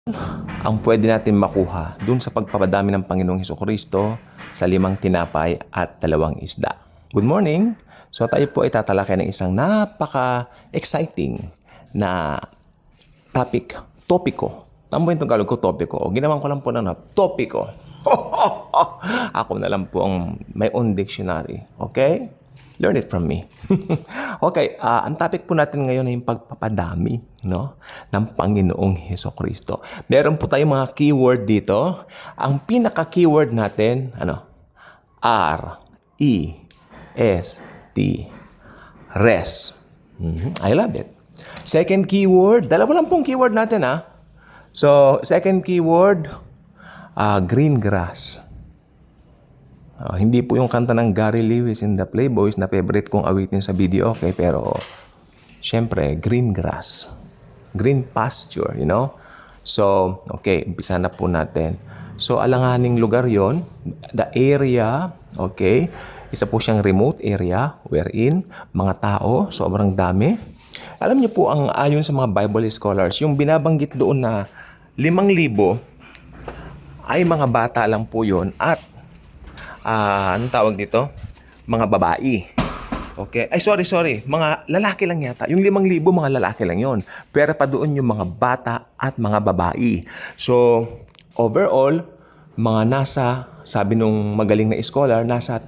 ang pwede natin makuha dun sa pagpapadami ng Panginoong Hesukristo sa 5 tinapay at 2 isda. Good morning! So tayo po ay tatalakay ng isang napaka-exciting na topiko. Tama yung Tagalog ko, topiko. O ginawan ko lang po na topiko. Ako na lang po ang may own dictionary. Okay? Learn it from me. Okay, ang topic po natin ngayon ay yung pagpapadami, no, ng Panginoong Hesukristo. Meron po tayong mga keyword dito. Ang pinaka-keyword natin, R-E-S-T. Rest. I love it. Second keyword, dalawa lang pong keyword natin, So, second keyword, green grass. Hindi po yung kanta ng Gary Lewis in the Playboys na favorite kong awitin sa video, okay? Pero, syempre, green grass. Green pasture, you know? So, okay, umpisa na po natin. So, alanganing lugar yon, the area, okay? Isa po siyang remote area wherein mga tao, sobrang dami. Alam niyo po, ang ayon sa mga Bible scholars, yung binabanggit doon na 5,000 ay mga bata lang po yon at anong tawag dito? Mga babae. Okay? Ay, sorry. Mga lalaki lang yata. Yung 5,000, mga lalaki lang yon. Pero pa doon yung mga bata at mga babae. So, overall, mga nasa, sabi nung magaling na scholar, nasa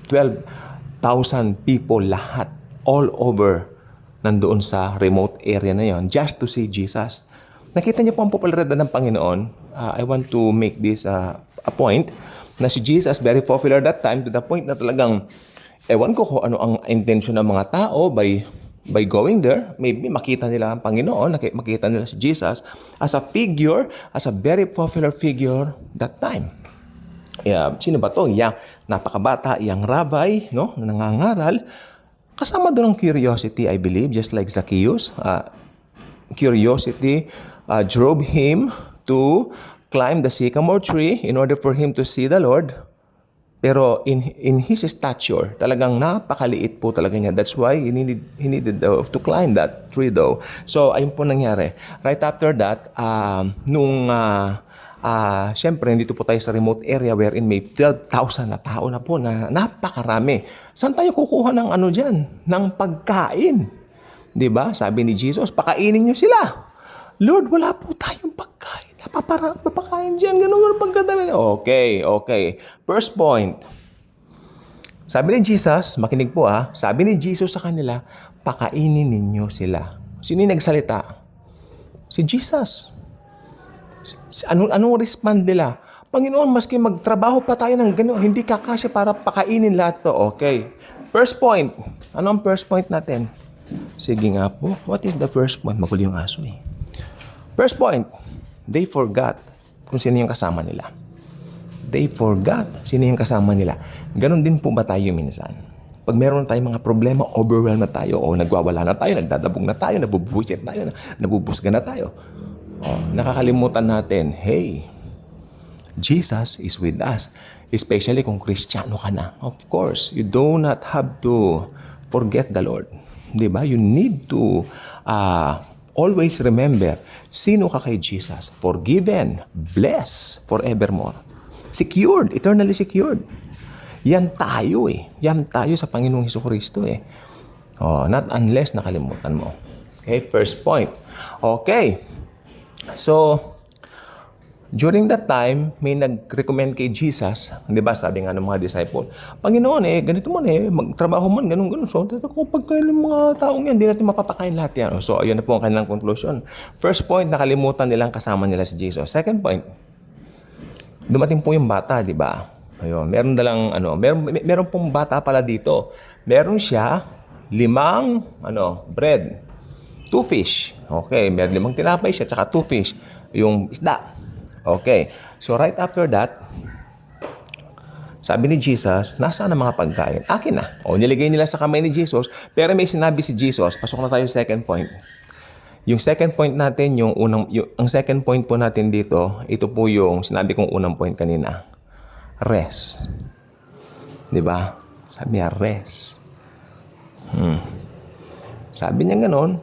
12,000 people lahat. All over nandoon sa remote area na yon just to see Jesus. Nakita niyo po ang popularidad ng Panginoon. I want to make this a point na si Jesus, very popular that time to the point na talagang ewan ko kung ano ang intention ng mga tao by going there. Maybe makita nila ang Panginoon, makita nila si Jesus as a figure, as a very popular figure that time. Sino ba to? Yang napakabata, yang rabbi, no, na nangangaral. Kasama doon ang curiosity, I believe, just like Zacchaeus. Curiosity drove him to climb the sycamore tree in order for him to see the Lord. Pero in his stature, talagang napakaliit po talaga niya. That's why he needed to climb that tree though. So, ayun po nangyari. Right after that, syempre, dito po tayo sa remote area wherein may 12,000 na tao na po na napakarami. Saan tayo kukuha ng dyan? Ng pagkain. Diba? Sabi ni Jesus, pakainin niyo sila. Lord, wala po tayong pagkain. Papakain dyan. Ganun pagkadami. Okay. First point. Sabi ni Jesus, makinig po sabi ni Jesus sa kanila, pakainin ninyo sila. Sino yung nagsalita? Si Jesus. Anong respond nila? Panginoon, maski magtrabaho pa tayo ng gano'n, hindi kakasya para pakainin lahat to. Okay. First point. Ano ang first point natin? Sige nga po. What is the first point? Magulo yung aso eh. First point. They forgot kung sino yung kasama nila. They forgot sino yung kasama nila. Ganon din po ba tayo minsan? Pag meron tayong mga problema, overwhelmed na tayo, o nagwawala na tayo, nagdadabog na tayo, nabubuisit tayo, nabubusga na tayo. Nakakalimutan natin, hey, Jesus is with us. Especially kung Kristiyano ka na. Of course, you do not have to forget the Lord. Diba? You need to always remember, sino ka kay Jesus? Forgiven, blessed forevermore. Secured, eternally secured. Yan tayo Yan tayo sa Panginoong Hesukristo not unless nakalimutan mo. Okay, first point. Okay. So, during that time, may nag-recommend kay Jesus, di ba, sabi nga ng mga disciple, Panginoon, ganito man magtrabaho man, ganun. So, kung pagkain ng mga taong yan, hindi natin mapapakain lahat yan. So, ayun na po ang kanilang conclusion. First point, nakalimutan nilang kasama nila si Jesus. Second point, dumating po yung bata, di ba? Ayun, meron pong bata pala dito. Meron siya 5 bread, 2 fish. Okay, meron 5 tinapay siya, tsaka 2 fish, yung isda. Okay. So, right after that, sabi ni Jesus, nasaan ang mga pagkain? Akin na. Nilagay nila sa kamay ni Jesus, pero may sinabi si Jesus, pasok na tayo sa second point. Yung second point natin, ang second point po natin dito, ito po yung sinabi kong unang point kanina. Rest. Diba? Sabi niya, rest. Sabi niya ganon,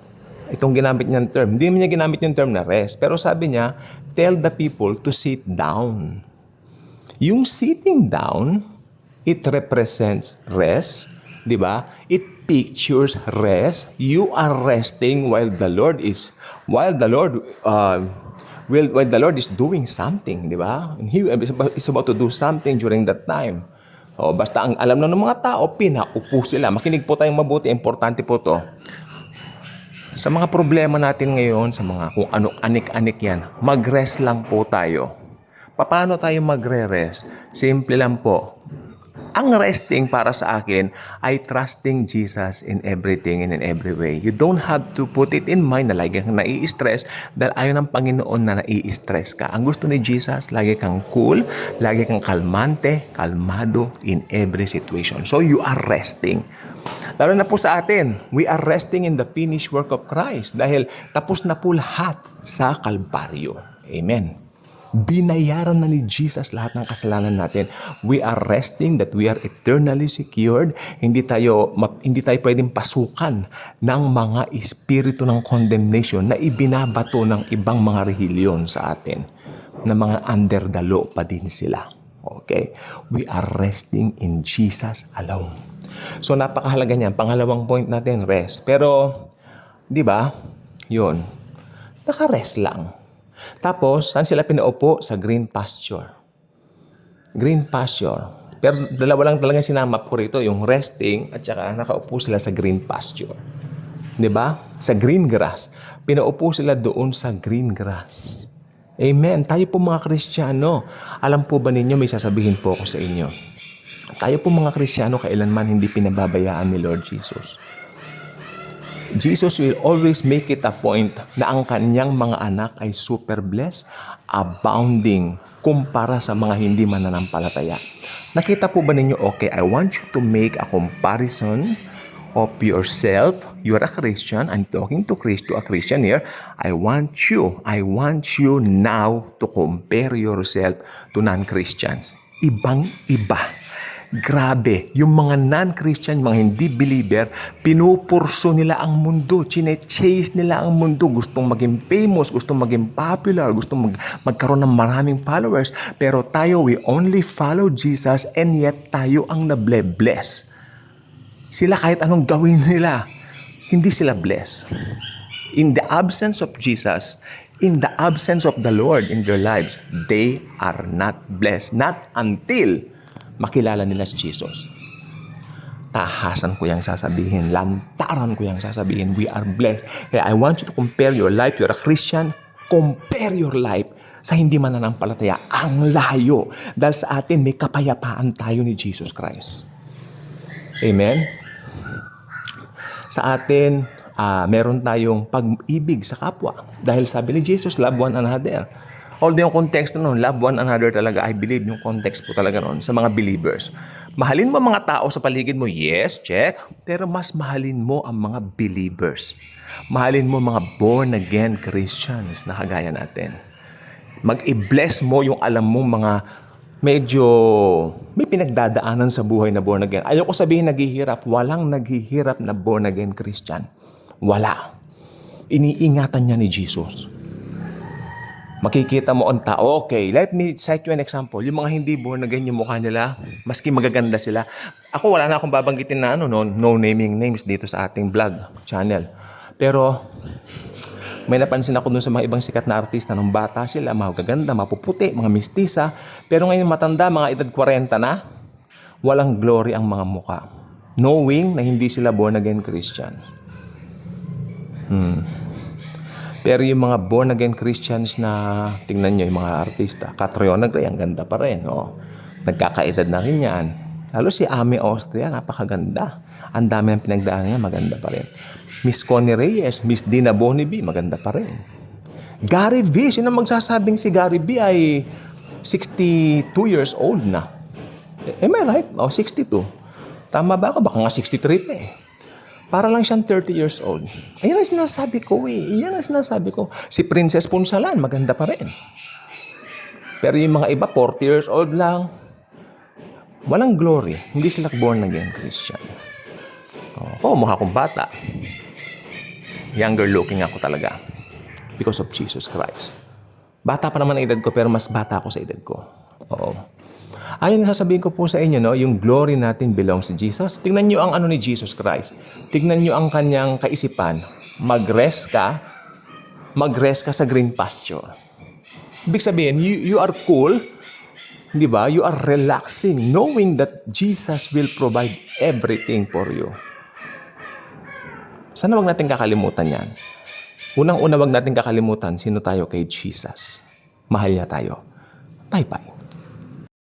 Itong ginamit niyang term. Hindi niya ginamit yung term na rest. Pero sabi niya, tell the people to sit down. Yung sitting down, it represents rest. Di ba? It pictures rest. You are resting while the Lord is doing something, di ba? And He is about to do something during that time. O, basta ang alam na ng mga tao, pinaupo sila. Makinig po tayong mabuti. Importante po to. Sa mga problema natin ngayon, sa mga kung ano anik-anik yan, mag-rest lang po tayo. Paano tayo magre-rest? Simple lang po. Ang resting para sa akin ay trusting Jesus in everything and in every way. You don't have to put it in mind na lagi kang nai-stress dahil ayaw ng Panginoon na nai-stress ka. Ang gusto ni Jesus, lagi kang cool, lagi kang kalmante, kalmado in every situation. So you are resting. Lalo na po sa atin, we are resting in the finished work of Christ dahil tapos na po lahat sa Kalbaryo. Amen. Binayaran na ni Jesus lahat ng kasalanan natin. We are resting that we are eternally secured. Hindi tayo pwedeng pasukan ng mga espiritu ng condemnation na ibinabato ng ibang mga rehilyon sa atin. Na mga under the law pa din sila. Okay? We are resting in Jesus alone. So napakahalaga niyan. Pangalawang point natin, rest. Pero, di ba? Yun. Naka-rest lang. Tapos, saan sila pinaupo? Sa green pasture. Green pasture. Pero dalawa lang talaga sinamap ko rito, yung resting at saka nakaupo sila sa green pasture. 'Di ba? Sa green grass. Pinaupo sila doon sa green grass. Amen. Tayo po mga Kristiyano, alam po ba ninyo, may sasabihin po ako sa inyo. Tayo po mga Kristiyano, kailanman hindi pinababayaan ni Lord Jesus. Jesus will always make it a point na ang kanyang mga anak ay super blessed, abounding, kumpara sa mga hindi mananampalataya. Nakita po ba ninyo, okay, I want you to make a comparison of yourself. You're a Christian. I'm talking to a Christian here. I want you now to compare yourself to non-Christians. Ibang-iba. Grabe, yung mga non-Christian, mga hindi believer, pinupurso nila ang mundo, chine-chase nila ang mundo, gustong maging famous, gustong maging popular, gustong magkaroon ng maraming followers. Pero tayo, we only follow Jesus and yet tayo ang nable-bless. Sila kahit anong gawin nila, hindi sila blessed. In the absence of Jesus, in the absence of the Lord in their lives, they are not blessed. Not until makilala nila si Jesus. Tahasan ko yung sasabihin. Lantaran ko yung sasabihin. We are blessed. Kaya I want you to compare your life. You're a Christian. Compare your life sa hindi mananampalataya. Ang layo. Dahil sa atin, may kapayapaan tayo ni Jesus Christ. Amen? Sa atin, meron tayong pag-ibig sa kapwa. Dahil sabi ni Jesus, love one another. Although yung context noon, love one another talaga, I believe yung context po talaga noon sa mga believers. Mahalin mo mga tao sa paligid mo, yes, check. Pero mas mahalin mo ang mga believers. Mahalin mo mga born-again Christians na kagaya natin. Mag-i-bless mo yung alam mong mga medyo may pinagdadaanan sa buhay na born-again. Ayoko sabihin naghihirap, walang naghihirap na born-again Christian. Wala. Iniingatan niya ni Jesus. Makikita mo ang tao. Okay, let me cite you an example. Yung mga hindi born again yung mukha nila, maski magaganda sila. Ako wala na akong babanggitin na no naming names dito sa ating vlog channel. Pero may napansin ako dun sa mga ibang sikat na artista nung bata sila, magaganda, mapuputi, mga mistisa. Pero ngayon matanda, mga edad 40 na, walang glory ang mga mukha. Knowing na hindi sila born again Christian. Pero yung mga born-again Christians na, tingnan nyo yung mga artista, Catriona Gray, ang ganda pa rin. Oh. Nagkakaedad na rin yan. Lalo si Ami Austria, napakaganda. Ang dami ng pinagdaan niya, maganda pa rin. Miss Connie Reyes, Miss Dina Bonnevie, maganda pa rin. Gary V, sino magsasabing si Gary V ay 62 years old na? Am I right? 62. Tama ba ako? Baka nga 63 pa eh. Para lang siyang 30 years old. Ayan ang sinasabi ko eh. Ayan ang sinasabi ko. Si Princess Punsalan, maganda pa rin. Pero yung mga iba, 40 years old lang. Walang glory. Hindi sila born again Christian. Oh, mukha kong bata. younger looking ako talaga. Because of Jesus Christ. Bata pa naman ang edad ko, pero mas bata ako sa edad ko. Oo. Ayun, sasabihin ko po sa inyo, no, yung glory natin belongs to Jesus. Tingnan nyo ang ano ni Jesus Christ. Tingnan nyo ang kanyang kaisipan. Mag-rest ka sa green pasture. Ibig sabihin, you are cool, di ba? You are relaxing, knowing that Jesus will provide everything for you. Sana wag natin kakalimutan yan. Unang-una, wag natin kakalimutan sino tayo kay Jesus. Mahal niya tayo. Bye-bye.